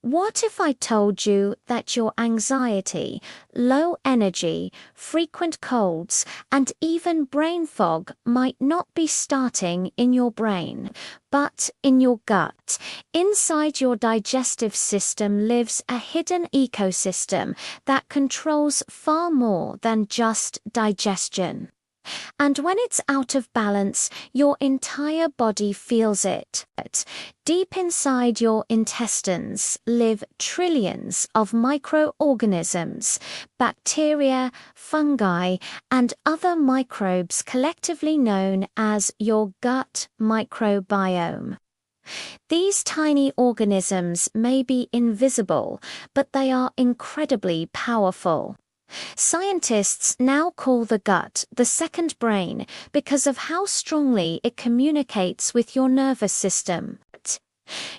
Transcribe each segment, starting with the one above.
What if I told you that your anxiety, low energy, frequent colds, and even brain fog might not be starting in your brain, but in your gut? Inside your digestive system lives a hidden ecosystem that controls far more than just digestion. And when it's out of balance, your entire body feels it. Deep inside your intestines live trillions of microorganisms, bacteria, fungi, and other microbes collectively known as your gut microbiome. These tiny organisms may be invisible, but they are incredibly powerful. Scientists now call the gut the second brain because of how strongly it communicates with your nervous system.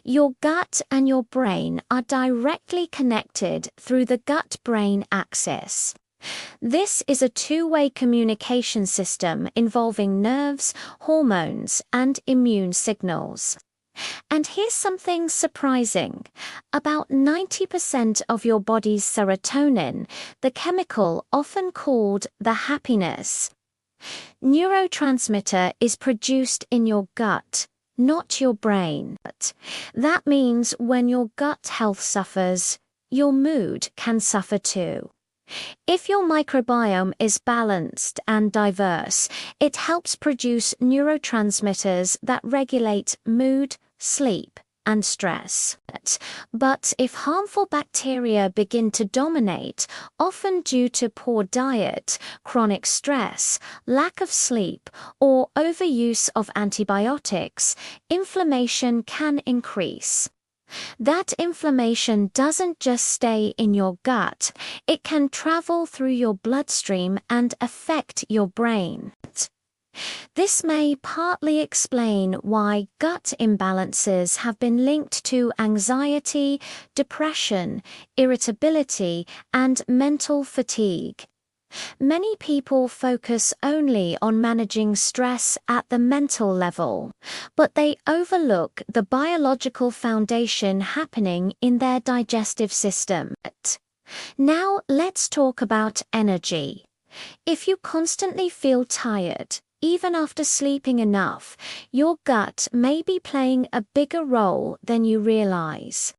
Your gut and your brain are directly connected through the gut-brain axis. This is a two-way communication system involving nerves, hormones, and immune signals. And here's something surprising. About 90% of your body's serotonin, the chemical often called the happiness neurotransmitter, is produced in your gut, not your brain. That means when your gut health suffers, your mood can suffer too. If your microbiome is balanced and diverse, it helps produce neurotransmitters that regulate mood, sleep, and stress. But if harmful bacteria begin to dominate, often due to poor diet, chronic stress, lack of sleep, or overuse of antibiotics, inflammation can increase. That inflammation doesn't just stay in your gut, it can travel through your bloodstream and affect your brain. This may partly explain why gut imbalances have been linked to anxiety, depression, irritability, and mental fatigue. Many people focus only on managing stress at the mental level, but they overlook the biological foundation happening in their digestive system. Now let's talk about energy. If you constantly feel tired, even after sleeping enough, your gut may be playing a bigger role than you realize.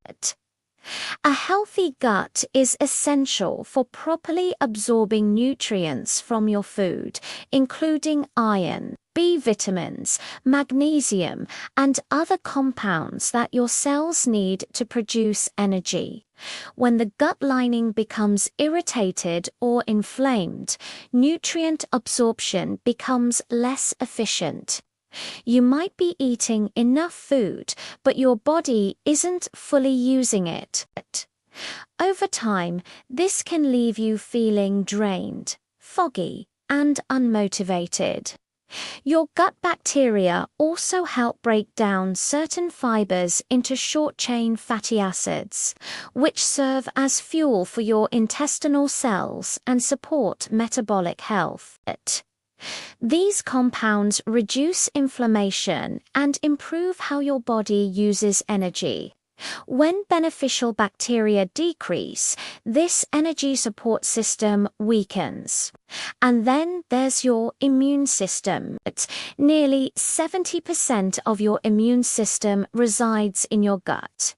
A healthy gut is essential for properly absorbing nutrients from your food, including iron, B vitamins, magnesium, and other compounds that your cells need to produce energy. When the gut lining becomes irritated or inflamed, nutrient absorption becomes less efficient. You might be eating enough food, but your body isn't fully using it. Over time, this can leave you feeling drained, foggy, and unmotivated. Your gut bacteria also help break down certain fibers into short-chain fatty acids, which serve as fuel for your intestinal cells and support metabolic health. These compounds reduce inflammation and improve how your body uses energy. When beneficial bacteria decrease, this energy support system weakens. And then there's your immune system. Nearly 70% of your immune system resides in your gut.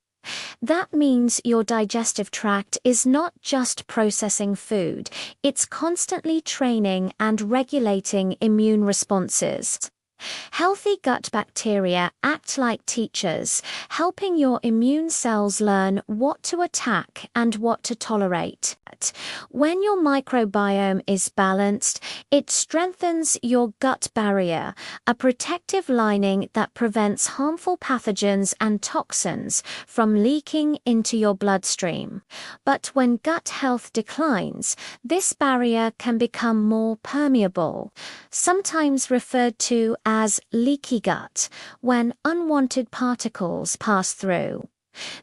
That means your digestive tract is not just processing food, it's constantly training and regulating immune responses. Healthy gut bacteria act like teachers, helping your immune cells learn what to attack and what to tolerate. When your microbiome is balanced, it strengthens your gut barrier, a protective lining that prevents harmful pathogens and toxins from leaking into your bloodstream. But when gut health declines, this barrier can become more permeable, sometimes referred to as leaky gut, when unwanted particles pass through.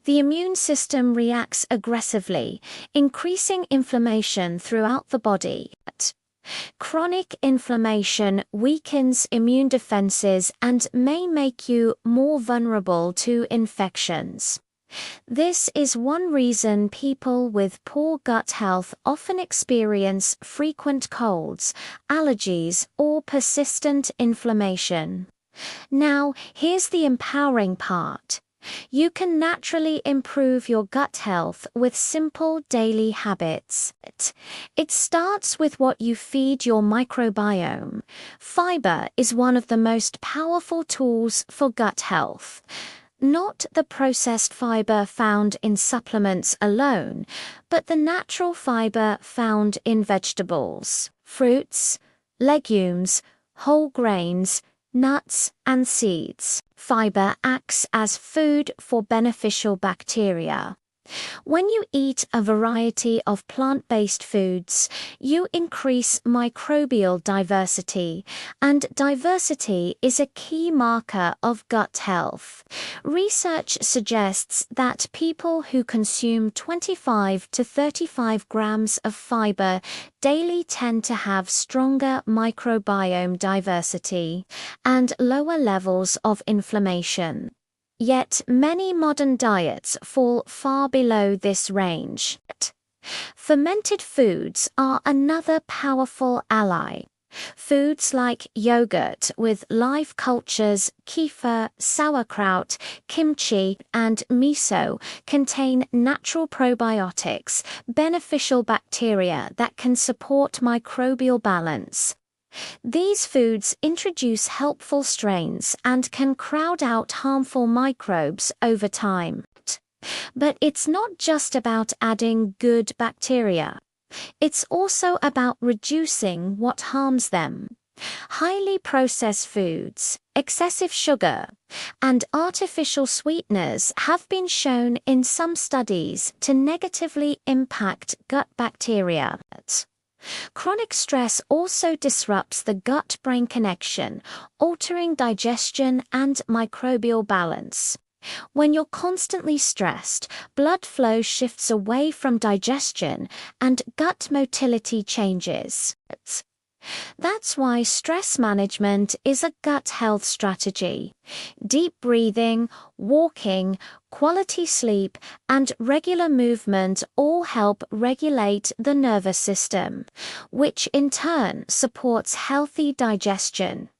The immune system reacts aggressively, increasing inflammation throughout the body. Chronic inflammation weakens immune defenses and may make you more vulnerable to infections. This is one reason people with poor gut health often experience frequent colds, allergies, or persistent inflammation. Now, here's the empowering part. You can naturally improve your gut health with simple daily habits. It starts with what you feed your microbiome. Fiber is one of the most powerful tools for gut health. Not the processed fiber found in supplements alone, but the natural fiber found in vegetables, fruits, legumes, whole grains, nuts, and seeds. Fiber acts as food for beneficial bacteria. When you eat a variety of plant-based foods, you increase microbial diversity, and diversity is a key marker of gut health. Research suggests that people who consume 25 to 35 grams of fiber daily tend to have stronger microbiome diversity and lower levels of inflammation. Yet many modern diets fall far below this range. Fermented foods are another powerful ally. Foods like yogurt with live cultures, kefir, sauerkraut, kimchi, and miso contain natural probiotics, beneficial bacteria that can support microbial balance. These foods introduce helpful strains and can crowd out harmful microbes over time. But it's not just about adding good bacteria. It's also about reducing what harms them. Highly processed foods, excessive sugar, and artificial sweeteners have been shown in some studies to negatively impact gut bacteria. Chronic stress also disrupts the gut-brain connection, altering digestion and microbial balance. When you're constantly stressed, blood flow shifts away from digestion and gut motility changes. That's why stress management is a gut health strategy. Deep breathing, walking, quality sleep, and regular movement all help regulate the nervous system, which in turn supports healthy digestion.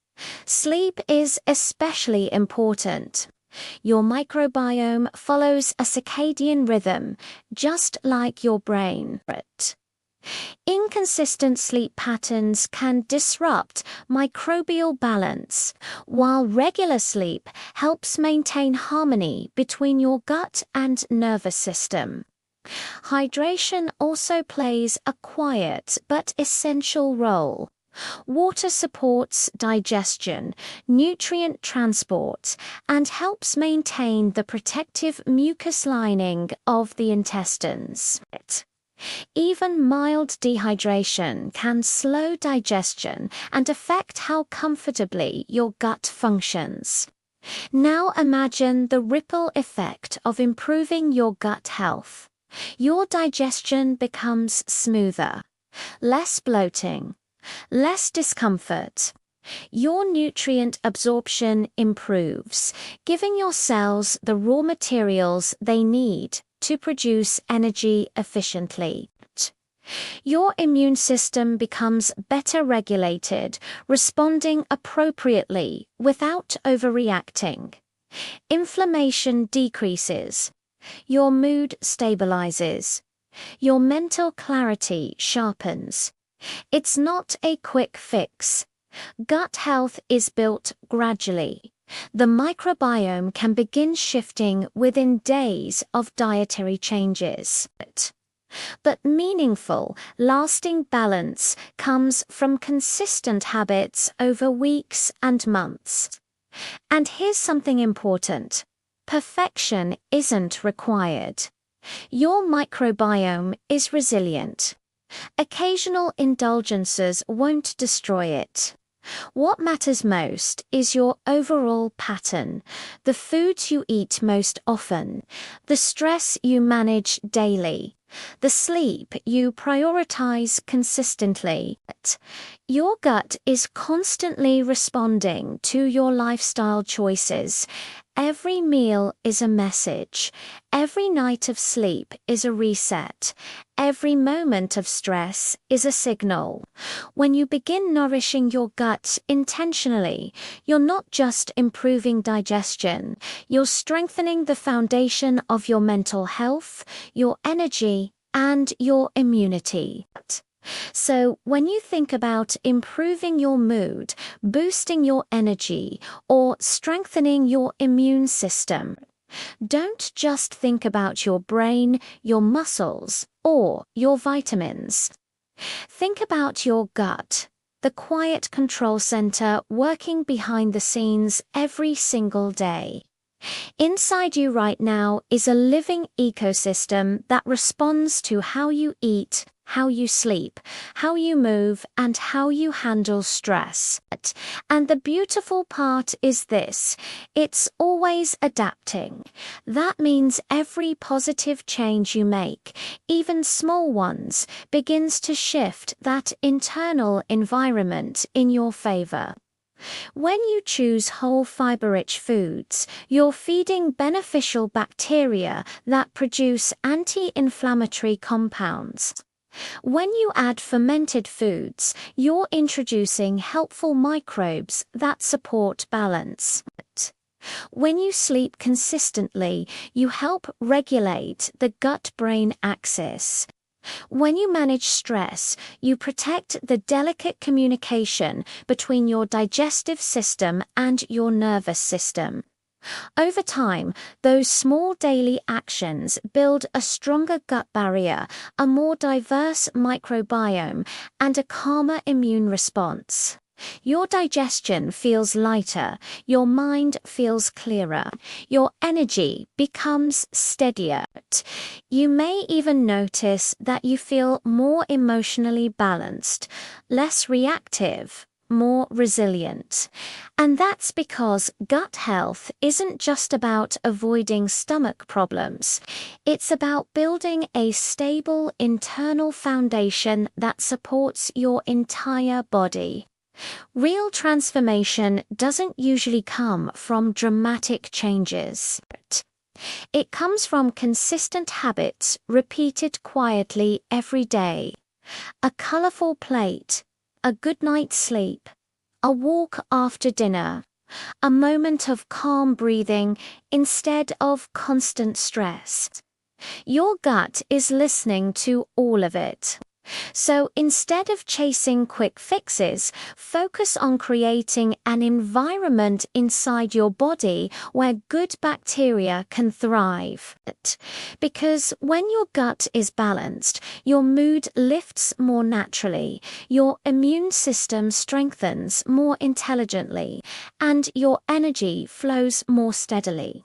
Sleep is especially important. Your microbiome follows a circadian rhythm, just like your brain. Inconsistent sleep patterns can disrupt microbial balance, while regular sleep helps maintain harmony between your gut and nervous system. Hydration also plays a quiet but essential role. Water supports digestion, nutrient transport, and helps maintain the protective mucus lining of the intestines. Even mild dehydration can slow digestion and affect how comfortably your gut functions. Now imagine the ripple effect of improving your gut health. Your digestion becomes smoother, less bloating, less discomfort. Your nutrient absorption improves, giving your cells the raw materials they need to produce energy efficiently. Your immune system becomes better regulated, responding appropriately without overreacting. Inflammation decreases. Your mood stabilizes. Your mental clarity sharpens. It's not a quick fix. Gut health is built gradually. The microbiome can begin shifting within days of dietary changes. But meaningful, lasting balance comes from consistent habits over weeks and months. And here's something important. Perfection isn't required. Your microbiome is resilient. Occasional indulgences won't destroy it. What matters most is your overall pattern, the foods you eat most often, the stress you manage daily, the sleep you prioritize consistently. Your gut is constantly responding to your lifestyle choices, every meal is a message. Every night of sleep is a reset. Every moment of stress is a signal. When you begin nourishing your gut intentionally, you're not just improving digestion, you're strengthening the foundation of your mental health, your energy, and your immunity. So, when you think about improving your mood, boosting your energy, or strengthening your immune system, don't just think about your brain, your muscles, or your vitamins. Think about your gut, the quiet control center working behind the scenes every single day. Inside you right now is a living ecosystem that responds to how you eat, how you sleep, how you move, and how you handle stress. And the beautiful part is this: it's always adapting. That means every positive change you make, even small ones, begins to shift that internal environment in your favor. When you choose whole fiber-rich foods, you're feeding beneficial bacteria that produce anti-inflammatory compounds. When you add fermented foods, you're introducing helpful microbes that support balance. When you sleep consistently, you help regulate the gut-brain axis. When you manage stress, you protect the delicate communication between your digestive system and your nervous system. Over time, those small daily actions build a stronger gut barrier, a more diverse microbiome, and a calmer immune response. Your digestion feels lighter, your mind feels clearer, your energy becomes steadier. You may even notice that you feel more emotionally balanced, less reactive, more resilient. And that's because gut health isn't just about avoiding stomach problems. It's about building a stable internal foundation that supports your entire body. Real transformation doesn't usually come from dramatic changes. It comes from consistent habits repeated quietly every day. A colorful plate, a good night's sleep, a walk after dinner, a moment of calm breathing instead of constant stress. Your gut is listening to all of it. So instead of chasing quick fixes, focus on creating an environment inside your body where good bacteria can thrive. Because when your gut is balanced, your mood lifts more naturally, your immune system strengthens more intelligently, and your energy flows more steadily.